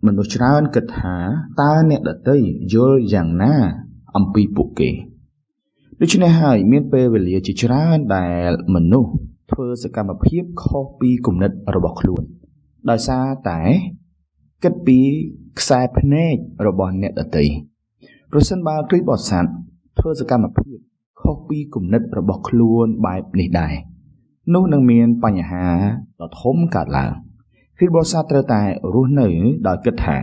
មនុស្សច្រើនគិតថាតើអ្នកដទៃយល់យ៉ាងណាអំពីពួកគេដូច្នេះហើយមានពេលវេលាជាច្រើនដែលមនុស្សធ្វើសកម្មភាពខុសពីគំនិតរបស់ខ្លួនដោយសារតែគិតពីខ្សែភ្នែករបស់អ្នកដទៃប្រសិនបើគ្រីស្ទបរិស័ទធ្វើសកម្មភាពខុសពីគំនិតរបស់ខ្លួនបែបនេះដែរនោះនឹងមានបញ្ហាដ៏ធំកើតឡើងគ្រីស្ទបរិស័ទត្រូវតែរស់នៅដោយគិតថា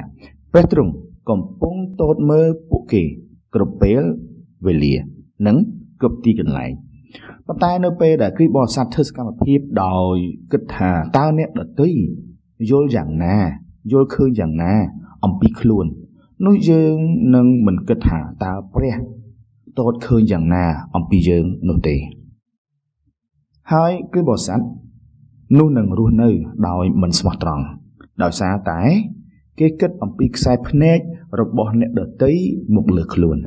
ព្រះទ្រង់កំពុងទតមើលពួកគេគ្រប់ពេលវេលានិងគ្រប់ទីកន្លែងប៉ុន្តែនៅពេលដែលគ្រីស្ទបរិស័ទធ្វើសកម្មភាពដោយគិតថាតើអ្នកដទៃយល់យ៉ាងណាយល់ឃើញយ៉ាងណាអំពីខ្លួននោះយើងនឹងមិនគិតថាតើព្រះទតឃើញយ៉ាងណាអំពីយើងនោះទេហើយគ្រីស្ទបរិស័ទនោះនឹងរស់នៅដោយមិនស្មោះត្រង់ដោយសារតែគេគិតអំពីខ្សែភ្នែករបស់អ្នកដទៃមកលើខ្លួន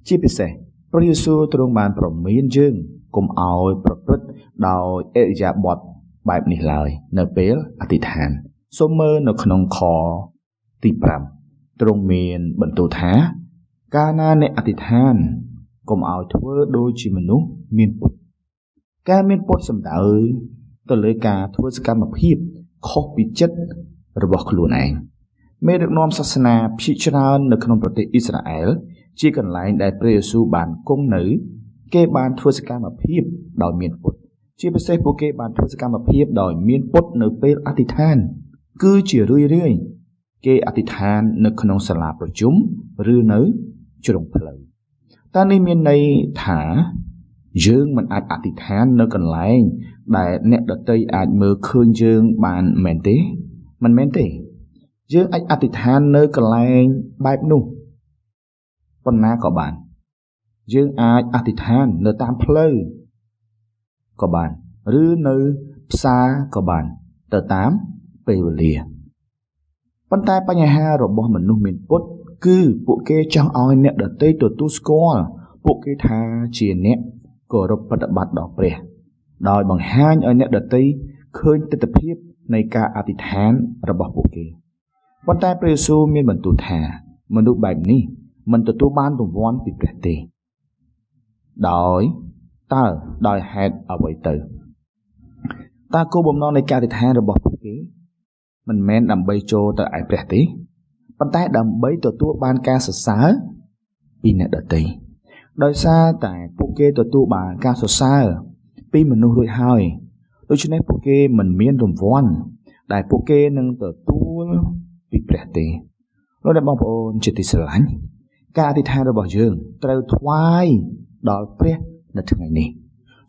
ជាពិសេសព្រះយេស៊ូវទ្រង់បានប្រមានយើងកុំឲ្យប្រព្រឹត្តដោយឥរិយាបថបែបនេះឡើយនៅពេលអធិដ្ឋានសូមមើលនៅក្នុងខទី5ទ្រង់មានបន្ទូលថាកាលណាអ្នកអធិដ្ឋានកុំឲ្យធ្វើដូចជាមនុស្សមានពុតការមានពុតសំដៅទៅលើការធ្វើសកម្មភាពខុសពីចិត្តរបស់ខ្លួនឯងមេដឹកនាំសាសនាភាគច្រើននៅក្នុងប្រទេសអ៊ីស្រាអែលជាកន្លែងដែលព្រះយេស៊ូវបានគង់នៅគេបានធ្វើសកម្មភាពដោយមានពុតជាពិសេសពួកគេបានធ្វើសកម្មភាពដោយមានពុតនៅពេលអធិដ្ឋានគឺជារឿយៗគេអធិដ្ឋាននៅក្នុងសាលាប្រជុំឬនៅជ្រុងផ្លូវតើនេះមានន័យថាយើងមិនអាចអធិដ្ឋាននៅកន្លែងដែលអ្នកដទៃអាចមើលឃើញយើងបានមែនទេមិនមែនទេយើងអាចអធិដ្ឋាននៅកន្លែងបែបនោះប៉ុណ្ណាក៏បានយើងអាចអធិដ្ឋាននៅតាមផ្លូវក៏បានឬនៅផ្សារក៏បានទៅតាមពេលវេលាប៉ុន្តែបញ្ហារបស់មនុស្សមានពុតគឺពួកគេចង់ឲ្យអ្នកដទៃទទួលស្គាល់ពួកគេថាជាអ្នកគោរពប្រតិបត្តិដល់ព្រះដោយបង្ហាញឲ្យអ្នកដទៃឃើញទិដ្ឋភាពនៃការអធិដ្ឋានរបស់ពួកគេប៉ុន្តែព្រះយេស៊ូវមានបន្ទូលថាមនុស្សបែបនេះមិនទទួលបានរង្វាន់ពីព្រះទេដោយហេតុអ្វីទៅតើគោលបំណងនៃការអធិដ្ឋានរបស់ពួកគេមិនមែនដើម្បីចូលទៅឯព្រះទេប៉ុន្តែដើម្បីទទួលបានការសរសើរពីអ្នកដទៃដោយសារតែពួកគេទទួលបានការសរសើរពីមនុស្សរួចហើយដូច្នេះពួកគេមិនមានរង្វាន់ដែលពួកគេនឹងទទួលពីព្រះទេលោកអ្នកបងប្អូនជាទីស្រឡាញ់ការអធិដ្ឋានរបស់យើងត្រូវថ្វាយដល់ព្រះនៅថ្ងៃនេះ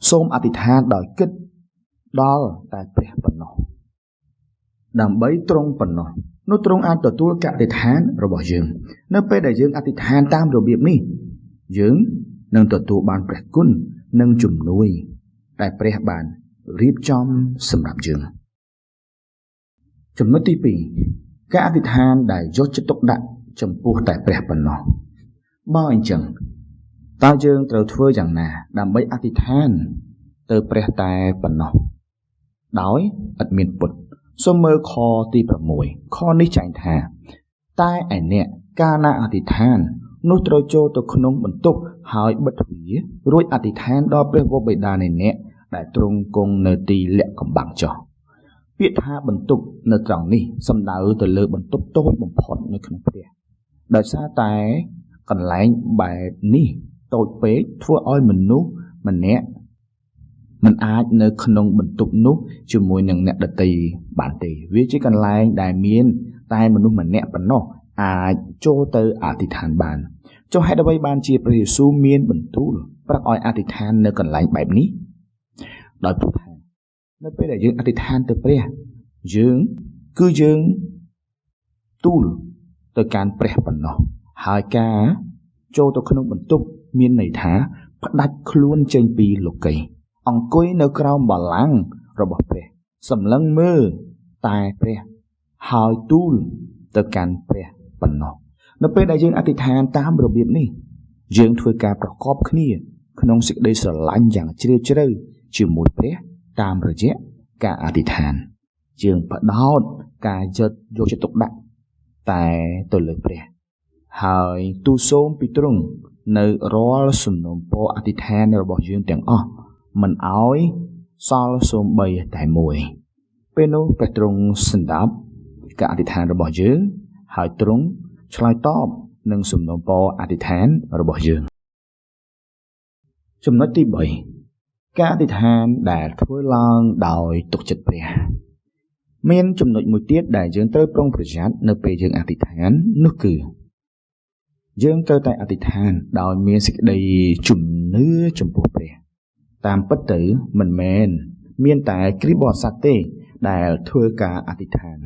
សូមអធិដ្ឋានដោយគិតដល់តែព្រះប៉ុណ្ណោះដើម្បីទ្រង់ប៉ុណ្ណោះនោះទ្រង់អាចទទួលការអធិដ្ឋានរបស់យើងនៅពេលដែលយើងអធិដ្ឋានតាមរបៀបនេះយើងនឹងទទួលបានព្រះគុណនិងជំនួយដែលព្រះបានរៀបចំសម្រាប់យើងចំណុចទី2ការអធិដ្ឋានដែលយកចិត្តទុកដាក់ចំពោះតែព្រះប៉ុណ្ណោះបើអញ្ចឹងតើយើងត្រូវធ្វើយ៉ាងណាដើម្បីអធិដ្ឋានទៅព្រះតែប៉ុណ្ណោះដោយឥតមានពុតសូមមើលខទី6ខនេះចែងថាតែឯអ្នកកាលណាអធិដ្ឋាននោះត្រូវចូលទៅក្នុងបន្ទប់ហើយបិទទ្វាររួចអធិដ្ឋានដល់ព្រះវរបិតានៃអ្នកដែលទ្រង់គង់នៅទីលាក់កំបាំងចុះពាក្យថាបន្ទប់នៅត្រង់នេះសំដៅទៅលើបន្ទប់តូចបំផុតនៅក្នុងផ្ទះ ដោយសារតែកន្លែងបែបនេះតូចពេកធ្វើឲ្យមនុស្សម្នាក់មិនអាចនៅក្នុងបន្ទប់នោះជាមួយនឹងអ្នកដទៃបានទេវាជាកន្លែងដែលមានតែមនុស្សម្នាក់ប៉ុណ្ណោះអាចចូលទៅអធិដ្ឋានបានចុះហេតុអ្វីបានជាព្រះយេស៊ូវមានបន្ទូលប្រាប់ឲ្យអធិដ្ឋាននៅកន្លែងបែបនេះដោយព្រោះថានៅពេលដែលយើងអធិដ្ឋានទៅព្រះយើងទូលទៅកាន់ព្រះប៉ុណ្ណោះហើយការចូលទៅក្នុងបន្ទប់មានន័យថាផ្ដាច់ខ្លួនចេញពីលោកីអង្គុយនៅក្រោមបល្ល័ង្ករបស់ព្រះសម្លឹងមើលតែព្រះហើយទូលទៅកាន់ព្រះប៉ុណ្ណោះនៅពេលដែលយើងអធិដ្ឋានតាមរបៀបនេះយើងធ្វើការប្រកបគ្នាក្នុងសេចក្តីស្រឡាញ់យ៉ាងជ្រាលជ្រៅជាមួយព្រះតាមរយៈការអធិដ្ឋានយើងផ្ដោតការយកចិត្តទុកដាក់តែទៅលើព្រះហើយទូលសូមពីទ្រង់នៅរាល់សំណូមពរអធិដ្ឋានរបស់យើងទាំងអស់មិនឲ្យសល់សូម្បីតែមួយពេលនោះព្រះទ្រង់សន្តាប់ការអធិដ្ឋានរបស់យើងហើយទ្រង់ឆ្លើយតបនឹងសំណូមពរអធិដ្ឋានរបស់យើងចំណុចទី3ការអធិដ្ឋានដែលធ្វើឡើងដោយទុកចិត្តព្រះមានចំណុចមួយទៀតដែលយើងត្រូវប្រុងប្រយ័ត្ននៅពេលយើងអធិដ្ឋាននោះគឺយើងត្រូវតែអធិដ្ឋានដោយមានសេចក្តីជំនឿចំពោះព្រះតាមពិតទៅមិនមែនមានតែគ្រីស្ទបរិស័ទទេដែលធ្វើការអធិដ្ឋាន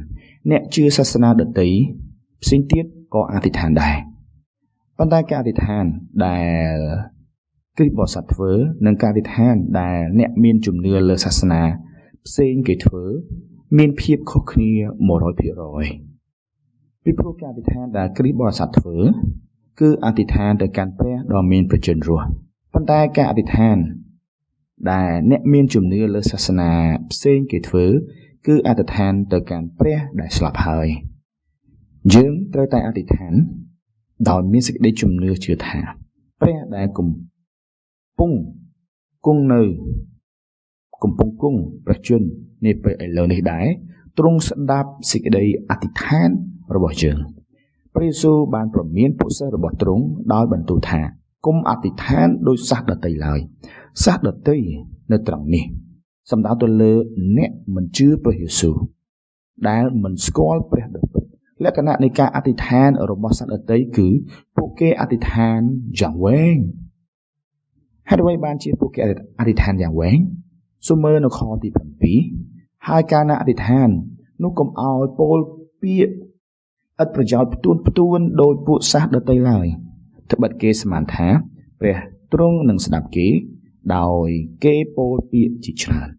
អ្នកជឿសាសនាដទៃផ្សេងទៀតក៏អធិដ្ឋានដែរប៉ុន្តែការអធិដ្ឋានដែលគ្រីស្ទបរិស័ទធ្វើនិងការអធិដ្ឋានដែលអ្នកមានជំនឿលើសាសនាផ្សេងគេធ្វើមានភាពខុសគ្នា 100% ពីព្រោះការអធិដ្ឋានដែលគ្រីស្ទបរិស័ទធ្វើគឺអធិដ្ឋានទៅកាន់ព្រះដ៏មានព្រះជន្មរស់ប៉ុន្តែការអធិដ្ឋានដែលអ្នកមានជំនឿលើសាសនាផ្សេងគេធ្វើគឺអធិដ្ឋានទៅកាន់ព្រះដែលស្លាប់ហើយយើងត្រូវតែអធិដ្ឋានដោយមានសេចក្តីជំនឿជឿថាព្រះដែលកំពុងគង់ព្រះជន្មនេះពេលឥឡូវនេះដែរទ្រង់ស្ដាប់សេចក្តីអធិដ្ឋានរបស់យើងព្រះយេស៊ូវបានប្រមានពួកសិស្សរបស់ទ្រង់ដោយបន្ទូលថាកុំអធិដ្ឋានដោយសាសដទៃឡើយសាសដទៃនៅត្រង់នេះសំដៅទៅលើអ្នកមិនជឿព្រះយេស៊ូវដែលមិនស្គាល់ព្រះដ៏ពិតលក្ខណៈនៃការអធិដ្ឋានរបស់សាសដទៃគឺពួកគេអធិដ្ឋានយ៉ាងវែងហេតុអ្វីបានជាពួកគេអធិដ្ឋានយ៉ាងវែងសូមមើលនៅខទី7ហើយការណាអធិដ្ឋាននោះកុំឲ្យពោលពាក្យឥតប្រយោជន៍ផ្ទួនដោយពួកសាសដទៃឡើយត្បិតគេស្មានថាព្រះទ្រង់នឹងស្ដាប់គេដោយគេពោលពាក្យជាច្រើន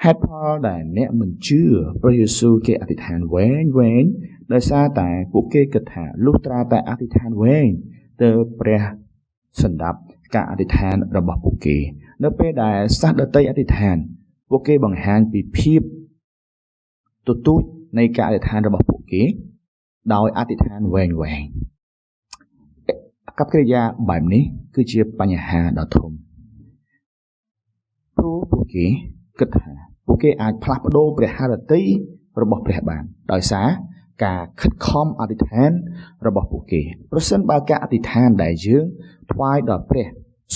ហេតុផលដែលអ្នកមិនជឿព្រះយេស៊ូវគេអធិដ្ឋានវែងដោយសារតែពួកគេគិតថាលុះត្រាតែអធិដ្ឋានវែងទើបព្រះសន្តាប់ការអធិដ្ឋានរបស់ពួកគេនៅពេលដែលសាសដទៃអធិដ្ឋានពួកគេបង្ហាញពីភាពទទូចនៃការអធិដ្ឋានរបស់ពួកគេដោយអធិដ្ឋានវែងកប្បកិរិយាបែបនេះគឺជាបញ្ហាដ៏ធំព្រោះពួកគេគិតថាពួកគេអាចផ្លាស់ប្ដូរព្រះハរតីរបស់ព្រះបានដោយសារការខិតខំអធិដ្ឋានរបស់ពួកគេប្រសិនបើការអធិដ្ឋានដែលយើងថ្វាយដល់ព្រះ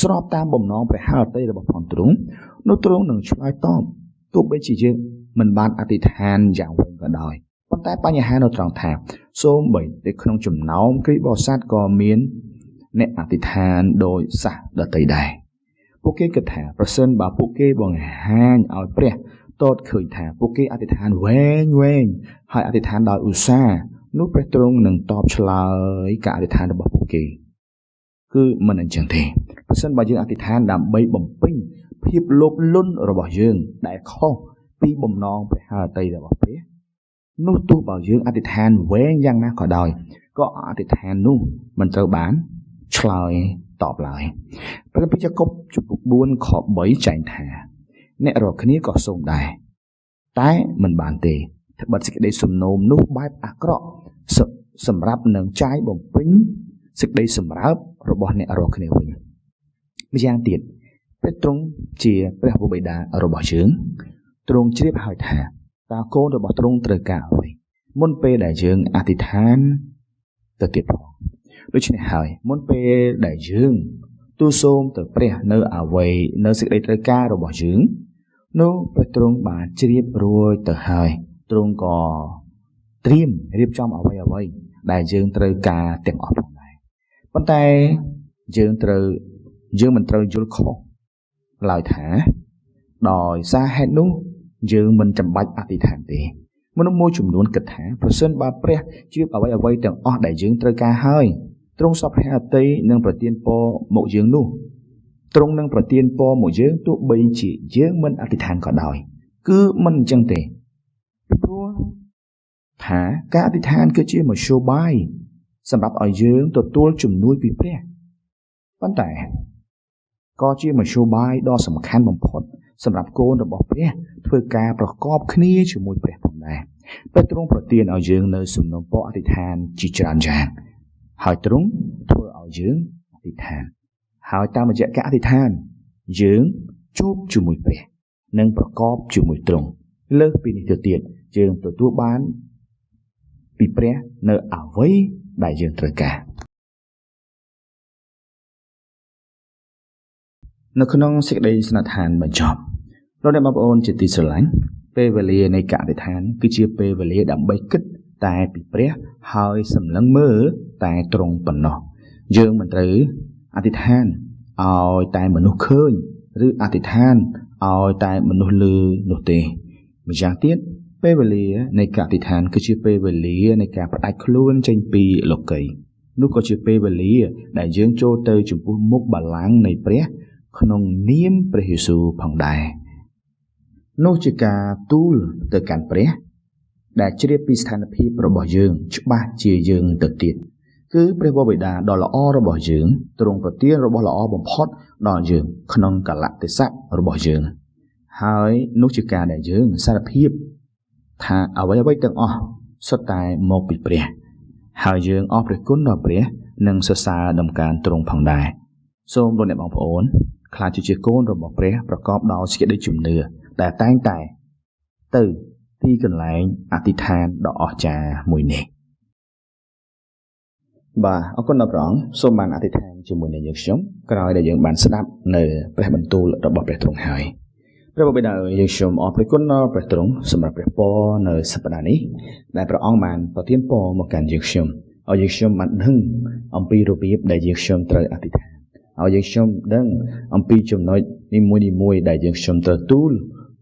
ស្របតាមបំណងព្រះハរតីរបស់ព្រះទ្រង់នោះទ្រង់នឹងឆ្លើយតបទោះបីជាយើងមិនបានអធិដ្ឋានយ៉ាងវែងក៏ដោយប៉ុន្តែបញ្ហានៅត្រង់ថាសូម្បីតែក្នុងចំណោមគ្រីស្ទបរិស័ទក៏មានអ្នកអធិដ្ឋានដោយសាសដទៃដែរពួកគេគិតថាប្រសិនបើពួកគេបង្ហាញឲ្យព្រះតតឃើញថាពួកគេអធិដ្ឋានវែងហើយអធិដ្ឋានដោយឧស្សាហ៍នោះព្រះទ្រង់នឹងតបឆ្លើយការអធិដ្ឋានរបស់ពួកគេគឺមិនអញ្ចឹងទេប្រសិនបើយើងអធិដ្ឋានដើម្បីបំពេញភាពលោភលន់របស់យើងដែលខុសពីបំណងព្រះハរតីរបស់ព្រះនោះទោះបើយើងអធិដ្ឋានវែងយ៉ាងណាក៏ដោយក៏អធិដ្ឋាននោះមិនត្រូវបានឆ្លើយតបឡើយព្រះគម្ពីរយ៉ាកុបជំពូក4ខ3ចែងថាអ្នករាល់គ្នាក៏សូមដែរតែមិនបានទេត្បិតសេចក្តីសំណូមនោះបែបអាក្រក់សម្រាប់នឹងចាយបំពេញសេចក្តីសម្រើបរបស់អ្នករាល់គ្នាវិញម្យ៉ាងទៀតព្រះទ្រង់ជាព្រះបិតារបស់យើងទ្រង់ជ្រាបហើយថាតើកូនរបស់ទ្រង់ត្រូវការអ្វីមុនពេលដែលយើងអធិដ្ឋាន ទៅទៀតផងដូច្នេះហើយមុនពេលដែលយើងទូលសូមទៅព្រះនៅអ្វីនៅសេចក្តីត្រូវការរបស់យើងនោះព្រះទ្រង់បានជ្រាបរួចទៅហើយទ្រង់ក៏ត្រៀមរៀបចំអ្វីដែលយើងត្រូវការទាំងអស់ផងដែរប៉ុន្តែយើងមិនត្រូវយល់ខុសឡើយថាដោយសារហេតុនោះយើងមិនចាំបាច់អធិដ្ឋានទេមនុស្សមួយចំនួនគិតថាប្រសិនបើព្រះជ្រាបអ្វីទាំងអស់ដែលយើងត្រូវការហើយទ្រង់សពព្រះអតីនឹងប្រទានពរមកយើងនោះទ្រង់នឹងប្រទានពរមកយើងទោះបីជាយើងមិនអធិដ្ឋានក៏ដោយគឺមិនអញ្ចឹងទេព្រោះថាការអធិដ្ឋានគឺជាមធ្យោបាយសម្រាប់ឲ្យយើងទទួលជំនួយពីព្រះប៉ុន្តែក៏ជាមធ្យោបាយដ៏សំខាន់បំផុតសម្រាប់កូនរបស់ព្រះធ្វើការប្រកបគ្នាជាមួយព្រះផងដែរព្រះទ្រង់ប្រទានឲ្យយើងនៅសំណូមពរអធិដ្ឋានជាច្រើនយ៉ាងហើយទ្រង់ធ្វើឲ្យយើងអធិដ្ឋានហើយតាមរយៈការអធិដ្ឋានយើងជួបជាមួយព្រះនិងប្រកបជាមួយទ្រង់លើសពីនេះទៅទៀតយើងទទួលបានពីព្រះនៅអ្វីដែលយើងត្រូវការនៅក្នុងសេចក្តីស្និទ្ធឋានបញ្ចប់លោកអ្នកបងប្អូនជាទីស្រឡាញ់ពេលវេលានៃការអធិដ្ឋានគឺជាពេលវេលាដើម្បីគិតតែពីព្រះហើយសម្លឹងមើលតែទ្រង់ប៉ុណ្ណោះយើងមិនត្រូវអធិដ្ឋានឲ្យតែមនុស្សឃើញឬអធិដ្ឋានឲ្យតែមនុស្សឮនោះទេម្យ៉ាងទៀតពេលវេលានៃការអធិដ្ឋានគឺជាពេលវេលានៃការផ្ដាច់ខ្លួនចេញពីលោកីនោះក៏ជាពេលវេលាដែលយើងចូលទៅចំពោះមុខបល្ល័ង្កនៃព្រះក្នុងនាមព្រះយេស៊ូវផងដែរនោះជាការទូលទៅកាន់ព្រះដែលជ្រាបពីស្ថានភាពរបស់យើងច្បាស់ជាយើងទៅទៀតគឺព្រះបិតាដ៏ល្អរបស់យើងទ្រង់ប្រទានរបស់ល្អបំផុតដល់យើងក្នុងកលៈទេសៈរបស់យើងហើយនោះជាការដែលយើងសារភាពថាអ្វីទាំងអស់សុទ្ធតែមកពីព្រះហើយយើងអរព្រះគុណដល់ព្រះនិងសរសើរដំណការទ្រង់ផងដែរសូមលោកអ្នកបងប្អូនខ្លាចជាកូនរបស់ព្រះប្រកបដោយសេចក្តីជំនឿដែលតែងតែទៅទីកន្លែងអធិដ្ឋានដ៏អស្ចារ្យមួយនេះបាទអរគុណដល់ព្រះអង្គសូមបានអធិដ្ឋានជាមួយនឹងយើងខ្ញុំក្រោយដែលយើងបានស្ដាប់នៅព្រះបន្ទូលរបស់ព្រះទ្រង់ហើយព្រះបិតាយើងខ្ញុំអរព្រគុណដល់ព្រះទ្រង់សម្រាប់ព្រះពរនៅសប្តាហ៍នេះដែលព្រះអង្គបានប្រទានពរមកកាន់យើងខ្ញុំឲ្យយើងខ្ញុំបានដឹងអំពីរបៀបដែលយើងខ្ញុំត្រូវអធិដ្ឋានឲ្យយើងខ្ញុំដឹងអំពីចំណុចនីមួយៗដែលយើងខ្ញុំត្រូវទូល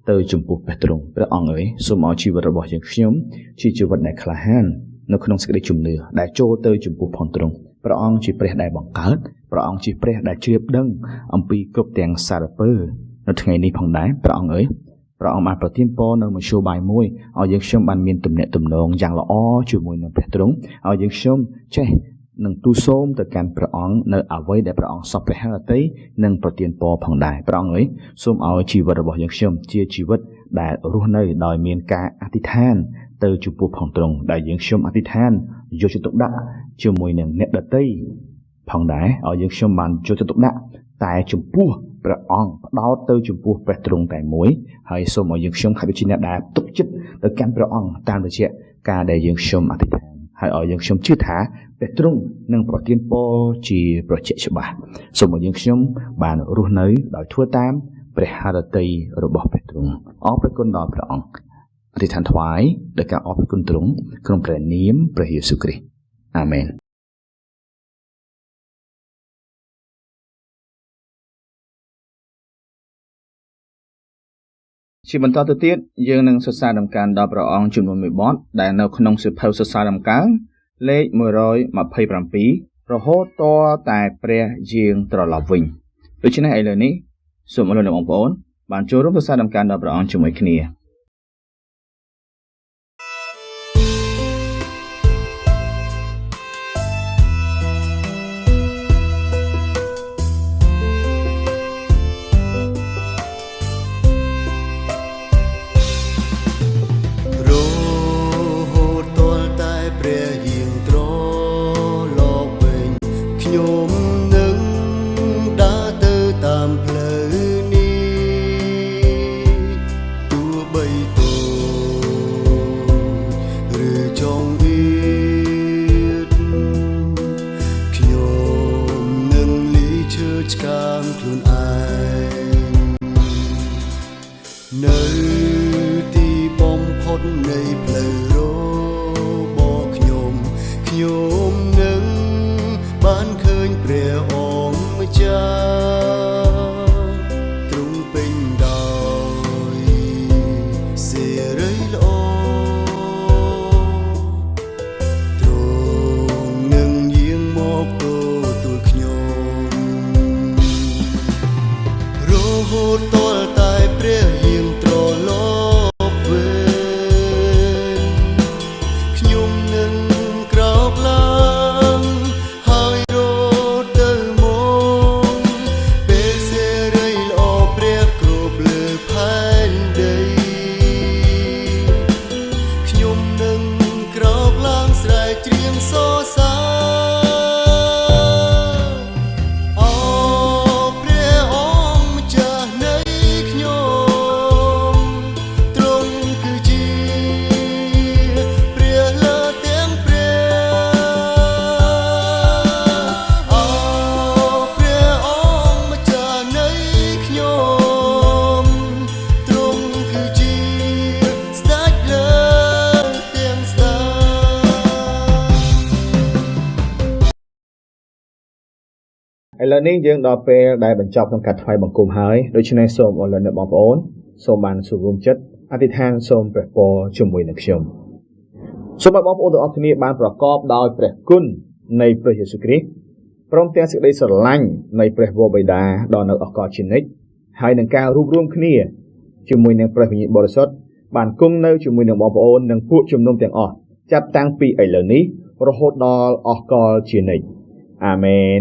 ទៅចំពោះព្រះទ្រង់ព្រះអង្គអើយសូមឲ្យជីវិតរបស់យើងខ្ញុំជាជីវិតដែលក្លាហាននៅក្នុងសេចក្តីជំនឿដែលចូលទៅចំពោះផងទ្រង់ព្រះអង្គជាព្រះដែលបង្កើតព្រះអង្គជាព្រះដែលជ្រាបដឹងអំពីគ្រប់ទាំងសារពើនៅថ្ងៃនេះផងដែរព្រះអង្គអើយព្រះអង្គបានប្រទានពរនៅមធ្យោបាយមួយឲ្យយើងខ្ញុំបានមានទំនាក់ទំនងយ៉ាងល្អជាមួយនឹងព្រះទ្រង់ឲ្យយើងខ្ញុំចេះនឹងទូលសូមទៅកាន់ព្រះអង្គនៅអ្វីដែលព្រះអង្គសពព្រះហឫទ័យនិងប្រទានពរផងដែរព្រះអង្គអើយសូមឲ្យជីវិតរបស់យើងខ្ញុំជាជីវិតដែលរស់នៅដោយមានការអធិដ្ឋានទៅចំពោះផងទ្រង់ដែលយើងខ្ញុំអធិដ្ឋានយកចិត្តទុកដាក់ជាមួយនឹងអ្នកដទៃផងដែរឲ្យយើងខ្ញុំបានយកចិត្តទុកដាក់តែចំពោះព្រះអង្គផ្ដោតទៅចំពោះព្រះទ្រង់តែមួយហើយសូមឲ្យយើងខ្ញុំខិតជាអ្នកដែលទុកចិត្តទៅកាន់ព្រះអង្គតាមរយៈការដែលយើងខ្ញុំអធិដ្ឋានហើយឲ្យយើងខ្ញុំជឿថាព្រះទ្រង់នឹងប្រទានពរជាប្រជែកច្បាស់សូមឲ្យយើងខ្ញុំបានរស់នៅដោយធ្វើតាមព្រះហឫទ័យរបស់ព្រះទ្រង់អរព្រគុណដល់ព្រះអង្គអធិដ្ឋានថ្វាយដោយការអរព្រគុណទ្រង់ក្នុងព្រះនាមព្រះយេស៊ូវគ្រីស្ទអាមែនជាបន្តទៅទៀតយើងនឹងសរសើរដំណការដល់ព្រះអង្គចំនួន1បទដែលនៅក្នុងសៀវភៅសរសើរដំណការលេខ127រហូតតតែព្រះយាងត្រឡប់វិញដូច្នេះឥឡូវនេះសូមអរលោកបងប្អូនបានចូលរួមសរសើរដំណការដល់ព្រះអង្គជាមួយគ្នាបី នៅទីបំផុតនៃផ្លូវរបស់ខ្ញុំនឹងបានឃើញព្រះអង្គម្ចាស់ទ្រង់ពេញដោយសេរីល្អទ្រង់នឹងយាងមកទទួលខ្ញុំរហូតទាល់តែព្រះយាងត្រឡប់វិញខ្ញុំនឹងក្រោកឡើងហើយរត់ទៅមកពេលសេរីល្អព្រះគ្រប់លើផែនដីខ្ញុំនឹងក្រោកឡើងស្រែកច្រៀងសរសើរឥឡូវនេះយើងដល់ពេលដែលបញ្ចប់ក្នុងការថ្វាយបង្គំហើយដូច្នេះសូមអរគុណអ្នកបងប្អូនសូមបានចូលរួមចិត្តអធិដ្ឋានសូមព្រះពរជាមួយនឹងខ្ញុំសូមឲ្យបងប្អូនទាំងអស់គ្នាបានប្រកបដោយព្រះគុណនៃព្រះយេស៊ូវគ្រីស្ទព្រមទាំងសេចក្តីស្រឡាញ់នៃព្រះវរបិតាដ៏នៅអកលជានិច្ចហើយនឹងការរួបរวมគ្នាជាមួយនឹងព្រះវិញ្ញាណបរិសុទ្ធបានគង់នៅជាមួយនឹងបងប្អូននិងពួកជំនុំទាំងអស់ចាប់តាំងពីឥឡូវនេះរហូតដល់អកលជានិច្ចអាមែន